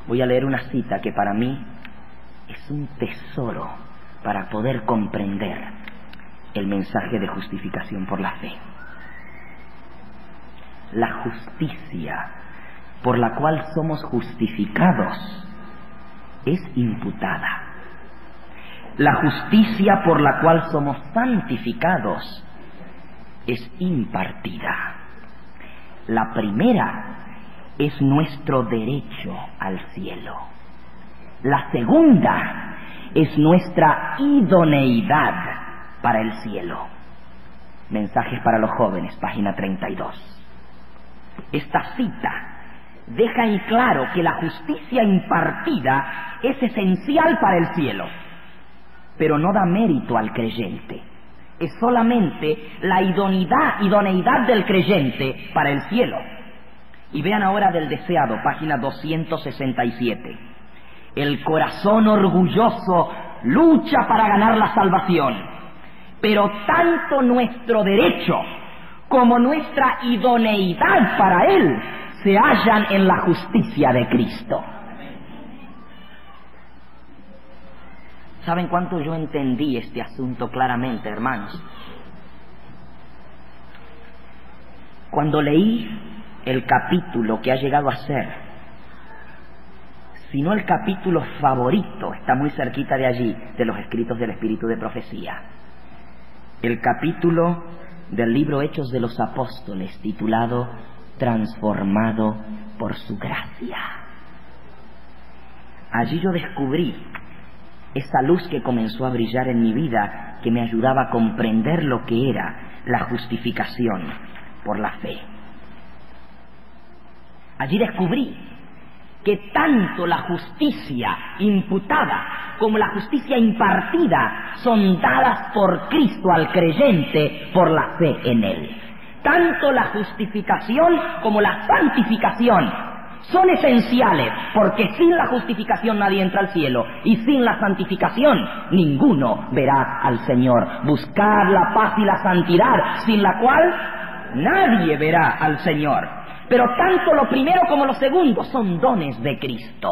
Voy a leer una cita que para mí es un tesoro para poder comprender el mensaje de justificación por la fe. La justicia por la cual somos justificados es imputada. La justicia por la cual somos santificados es impartida. La primera es nuestro derecho al cielo. La segunda es nuestra idoneidad para el cielo. Mensajes para los jóvenes, página 32. Esta cita deja en claro que la justicia impartida es esencial para el cielo, pero no da mérito al creyente. Es solamente la idoneidad del creyente para el cielo. Y vean ahora del deseado, página 267. El corazón orgulloso lucha para ganar la salvación, pero tanto nuestro derecho como nuestra idoneidad para Él se hallan en la justicia de Cristo. ¿Saben cuánto yo entendí este asunto claramente, hermanos? Cuando leí el capítulo que ha llegado a ser, si no el capítulo favorito, está muy cerquita de allí, de los escritos del Espíritu de Profecía, el capítulo del libro Hechos de los Apóstoles, titulado Transformado por su gracia. Allí yo descubrí esa luz que comenzó a brillar en mi vida, que me ayudaba a comprender lo que era la justificación por la fe. Allí descubrí que tanto la justicia imputada como la justicia impartida son dadas por Cristo al creyente por la fe en Él. Tanto la justificación como la santificación son esenciales, porque sin la justificación nadie entra al cielo, y sin la santificación ninguno verá al Señor. Buscad la paz y la santidad, sin la cual nadie verá al Señor. Pero tanto lo primero como lo segundo son dones de Cristo,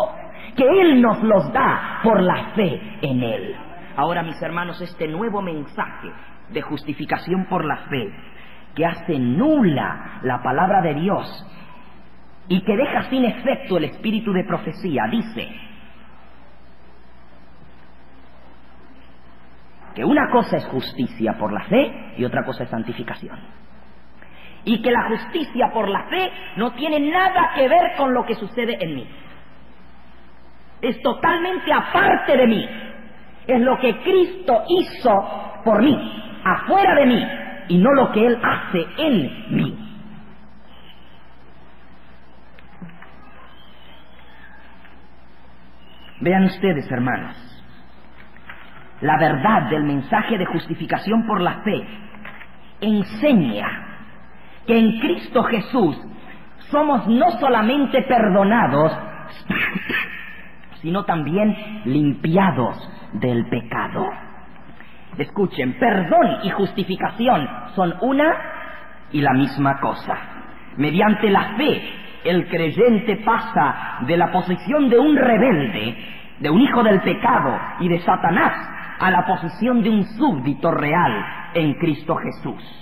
que Él nos los da por la fe en Él. Ahora, mis hermanos, este nuevo mensaje de justificación por la fe, que hace nula la palabra de Dios y que deja sin efecto el espíritu de profecía, dice que una cosa es justicia por la fe y otra cosa es santificación. Y que la justicia por la fe no tiene nada que ver con lo que sucede en mí. Es totalmente aparte de mí. Es lo que Cristo hizo por mí, afuera de mí, y no lo que Él hace en mí. Vean ustedes, hermanos, la verdad del mensaje de justificación por la fe enseña que en Cristo Jesús somos no solamente perdonados, sino también limpiados del pecado. Escuchen, perdón y justificación son una y la misma cosa. Mediante la fe, el creyente pasa de la posición de un rebelde, de un hijo del pecado y de Satanás, a la posición de un súbdito real en Cristo Jesús.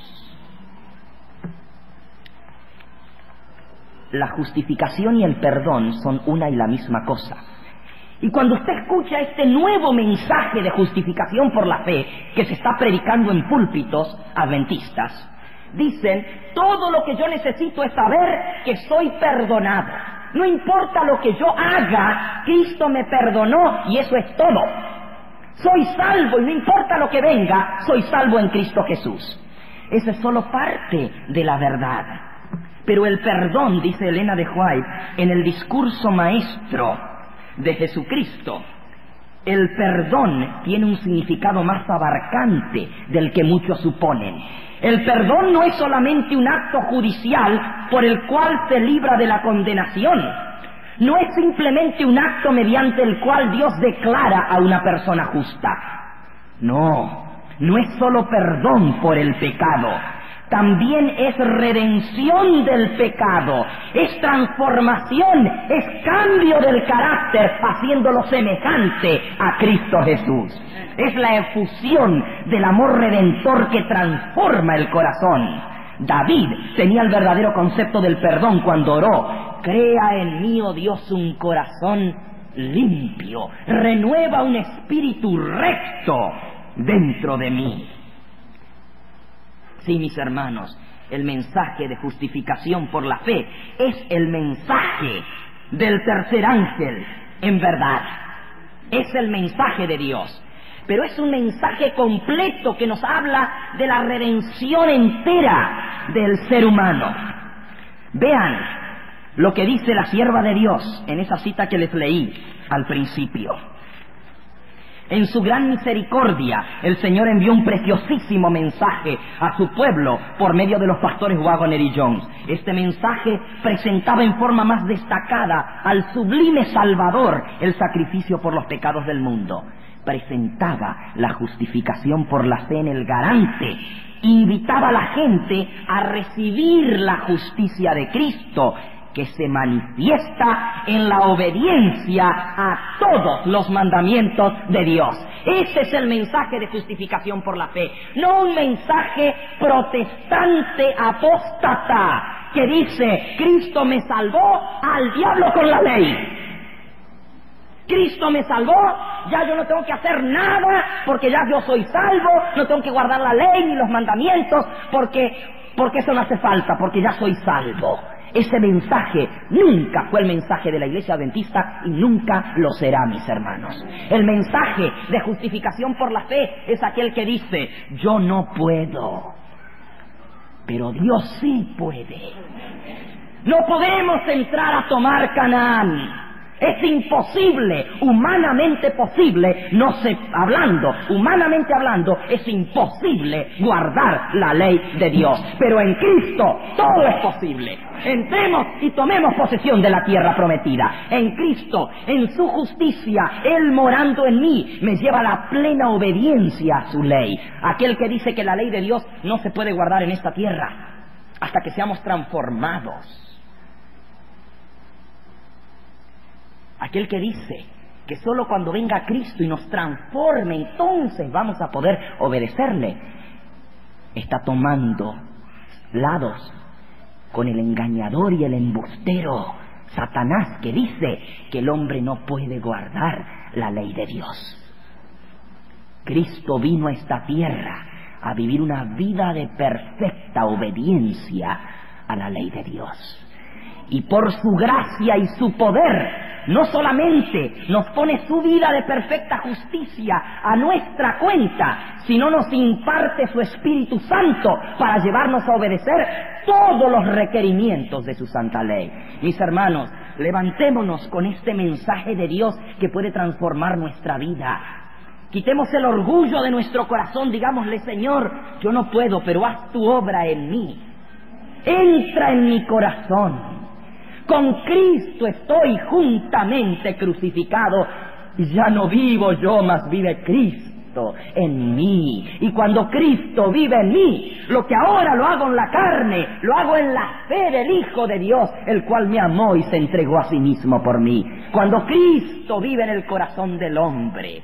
La justificación y el perdón son una y la misma cosa. Y cuando usted escucha este nuevo mensaje de justificación por la fe que se está predicando en púlpitos adventistas, dicen, todo lo que yo necesito es saber que soy perdonado. No importa lo que yo haga, Cristo me perdonó y eso es todo. Soy salvo y no importa lo que venga, soy salvo en Cristo Jesús. Esa es solo parte de la verdad. Pero el perdón, dice Elena de White, en el discurso maestro de Jesucristo, el perdón tiene un significado más abarcante del que muchos suponen. El perdón no es solamente un acto judicial por el cual se libra de la condenación. No es simplemente un acto mediante el cual Dios declara a una persona justa. No, no es solo perdón por el pecado. También es redención del pecado, es transformación, es cambio del carácter, haciéndolo semejante a Cristo Jesús. Es la efusión del amor redentor que transforma el corazón. David tenía el verdadero concepto del perdón cuando oró: crea en mí, oh Dios, un corazón limpio, renueva un espíritu recto dentro de mí. Sí, mis hermanos, el mensaje de justificación por la fe es el mensaje del tercer ángel, en verdad. Es el mensaje de Dios. Pero es un mensaje completo que nos habla de la redención entera del ser humano. Vean lo que dice la sierva de Dios en esa cita que les leí al principio. En su gran misericordia, el Señor envió un preciosísimo mensaje a su pueblo por medio de los pastores Waggoner y Jones. Este mensaje presentaba en forma más destacada al sublime Salvador, el sacrificio por los pecados del mundo. Presentaba la justificación por la fe en el garante. Invitaba a la gente a recibir la justicia de Cristo, que se manifiesta en la obediencia a todos los mandamientos de Dios. Ese es el mensaje de justificación por la fe, no un mensaje protestante apóstata que dice: Cristo me salvó, al diablo con la ley. Cristo me salvó, ya yo no tengo que hacer nada porque ya yo soy salvo, no tengo que guardar la ley ni los mandamientos porque eso no hace falta, porque ya soy salvo. Ese mensaje nunca fue el mensaje de la Iglesia Adventista y nunca lo será, mis hermanos. El mensaje de justificación por la fe es aquel que dice: yo no puedo, pero Dios sí puede. No podemos entrar a tomar Canaán, Es imposible, humanamente posible, humanamente hablando, es imposible guardar la ley de Dios. Pero en Cristo todo es posible. Entremos y tomemos posesión de la tierra prometida. En Cristo, en su justicia, Él morando en mí, me lleva a la plena obediencia a su ley. Aquel que dice que la ley de Dios no se puede guardar en esta tierra hasta que seamos transformados. Aquel que dice que solo cuando venga Cristo y nos transforme, entonces vamos a poder obedecerle, está tomando lados con el engañador y el embustero Satanás, que dice que el hombre no puede guardar la ley de Dios. Cristo vino a esta tierra a vivir una vida de perfecta obediencia a la ley de Dios. Y por su gracia y su poder, no solamente nos pone su vida de perfecta justicia a nuestra cuenta, sino nos imparte su Espíritu Santo para llevarnos a obedecer todos los requerimientos de su santa ley. Mis hermanos, levantémonos con este mensaje de Dios que puede transformar nuestra vida. Quitemos el orgullo de nuestro corazón, digámosle: Señor, yo no puedo, pero haz tu obra en mí. Entra en mi corazón. Con Cristo estoy juntamente crucificado. Ya no vivo yo, mas vive Cristo en mí. Y cuando Cristo vive en mí, lo que ahora lo hago en la carne, lo hago en la fe del Hijo de Dios, el cual me amó y se entregó a sí mismo por mí. Cuando Cristo vive en el corazón del hombre,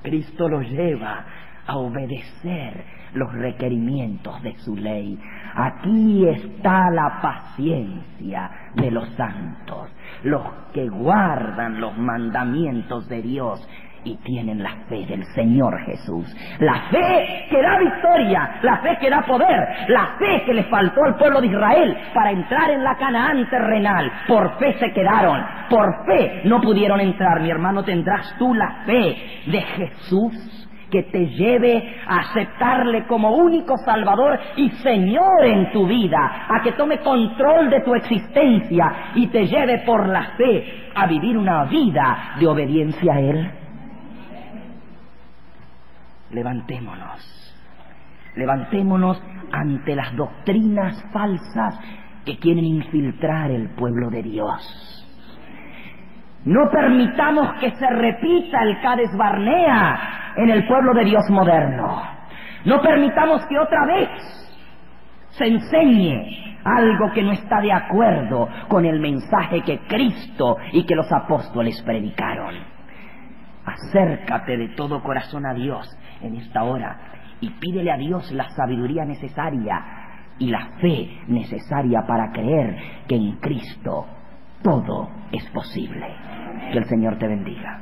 Cristo lo lleva a obedecer los requerimientos de su ley. Aquí está la paciencia de los santos, los que guardan los mandamientos de Dios y tienen la fe del Señor Jesús. La fe que da victoria, la fe que da poder, la fe que le faltó al pueblo de Israel para entrar en la Canaán terrenal. Por fe se quedaron, por fe no pudieron entrar. Mi hermano, ¿tendrás tú la fe de Jesús que te lleve a aceptarle como único Salvador y Señor en tu vida, a que tome control de tu existencia y te lleve por la fe a vivir una vida de obediencia a Él? Levantémonos ante las doctrinas falsas que quieren infiltrar el pueblo de Dios. No permitamos que se repita el Cades Barnea en el pueblo de Dios moderno. No permitamos que otra vez se enseñe algo que no está de acuerdo con el mensaje que Cristo y que los apóstoles predicaron. Acércate de todo corazón a Dios en esta hora y pídele a Dios la sabiduría necesaria y la fe necesaria para creer que en Cristo todo es posible. Que el Señor te bendiga.